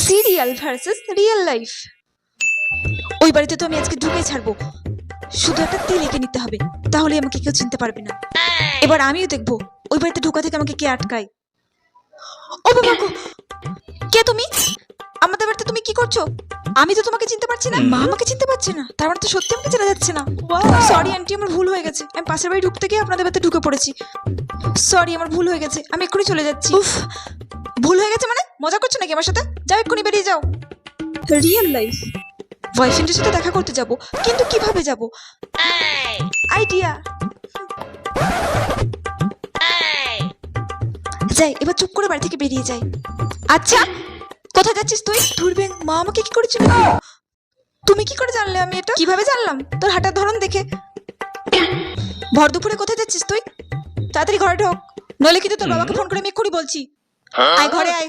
Serial versus real life. ওই বাড়িতে তো আমি আজকে ঢুকে ছাড়বো, শুধু একটা তেল এঁকে নিতে হবে, তাহলে আমাকে কেউ চিনতে পারবে না। এবার আমিও দেখবো ওই বাড়িতে ঢোকা থেকে আমাকে কে আটকায়। ও বাবা গো, কে তুমি? আমাদের বাড়িতে তুমি কি করছো? আমি তো তোমাকে চিনতে পারছি না। মা আমাকে চিনতে পারছে না, তার মানে তো সত্যি আমাকে চেনা যাচ্ছে না। সরি আন্টি, আমার ভুল হয়ে গেছে। আমি পাশের বাড়ি ঢুকতে গিয়ে আপনাদের বাড়িতে ঢুকে পড়েছি। সরি, আমার ভুল হয়ে গেছে, আমি এক্ষুনি চলে যাচ্ছি। উফ, ভুল হয়ে গেছে মানে? মজা করছো নাকি আমার সাথে? যাও, এক্ষুনি বেরিয়ে যাও। রিয়েল লাইফ বয়ফ্রেন্ডের সাথে দেখা করতে যাব, কিন্তু কিভাবে যাব? আইডিয়া। যাই, এবার চুপ করে বাড়ি থেকে বেরিয়ে যাই। আচ্ছা, কোথায় যাচ্ছিস তুই? ধুরবেন, মা আমাকে কি করেছিল? তুমি কি করে জানলে আমি এটা? কিভাবে জানলাম? তোর হাঁটার ধরন দেখে। ভর দুপুরে কোথায় যাচ্ছিস তুই? তাড়াতাড়ি ঘরে ঢোক, নইলে কিন্তু তোর বাবাকে ফোন করে আমি এক্ষুনি বলছি। আয় ঘরে আয়।